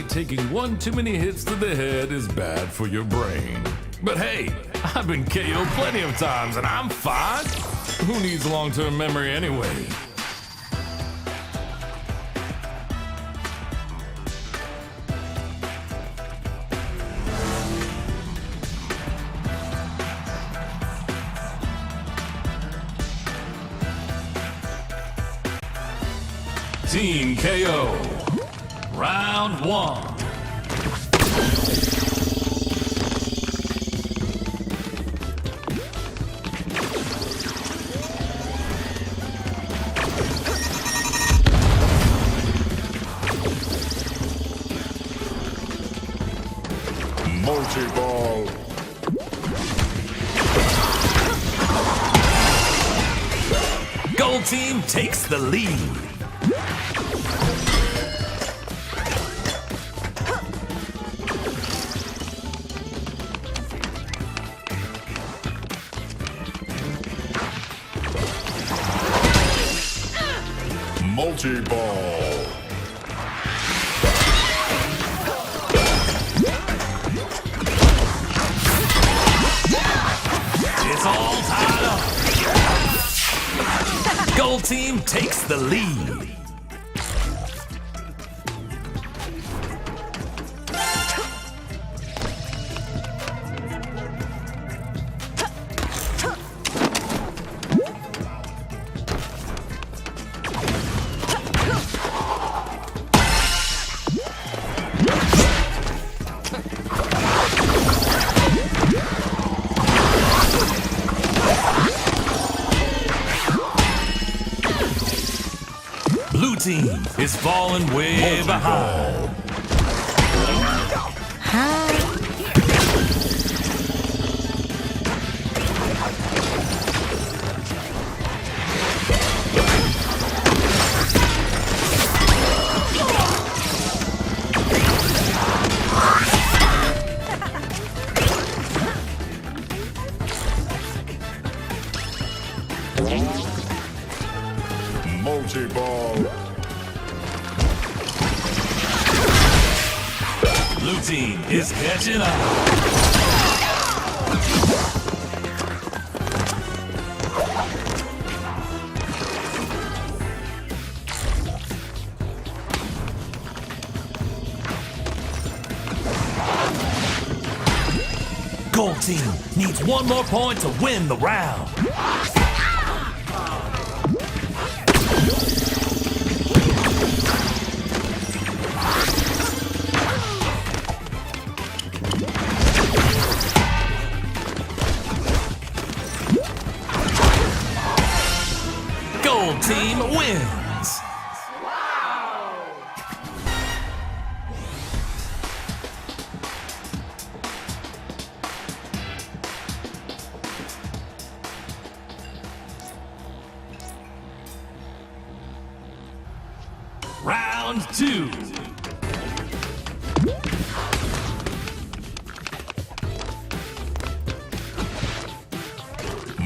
Taking one too many hits to the head is bad for your brain. But hey, I've been KO'd plenty of times and I'm fine. Who needs long-term memory anyway? Team KO. Round one. Multi-ball. Gold team takes the lead. Multi-ball. It's all tied up. Gold team takes the lead. Blue team is falling way behind. Multi-ball. Blue team is catching up. Gold team needs one more point to win the round. Gold team wins. Round two.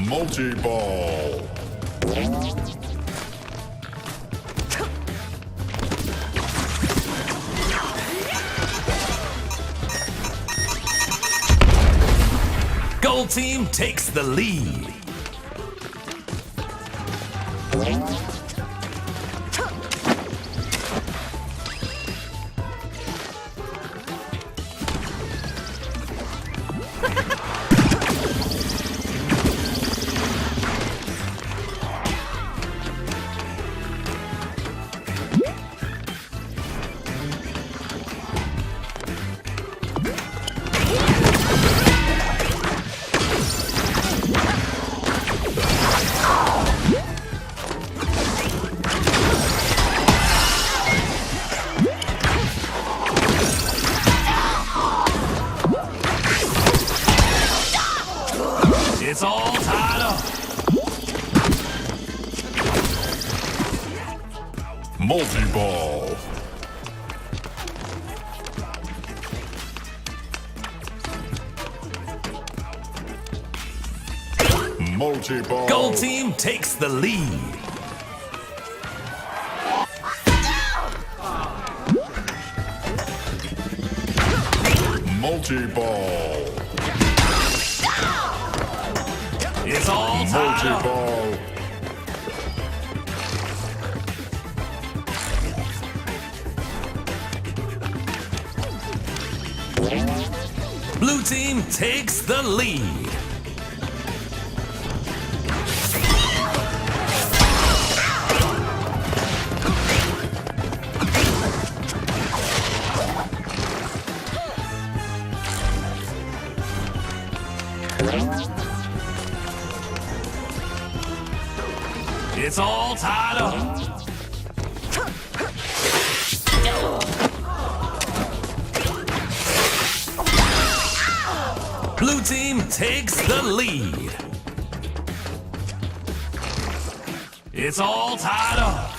Multi-ball. Gold team takes the lead. It's all tied up. Multi-ball. Multi-ball. Gold team takes the lead. Multi-ball. It's all tied up. Multi-ball. Blue team takes the lead. It's all tied up. Blue team takes the lead. It's all tied up.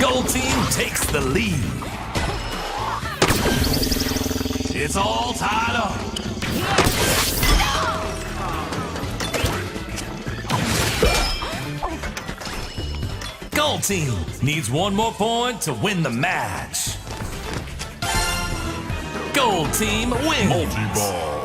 Gold team takes the lead. It's all tied up. Gold team needs one more point to win the match. Gold team wins. Multi-ball.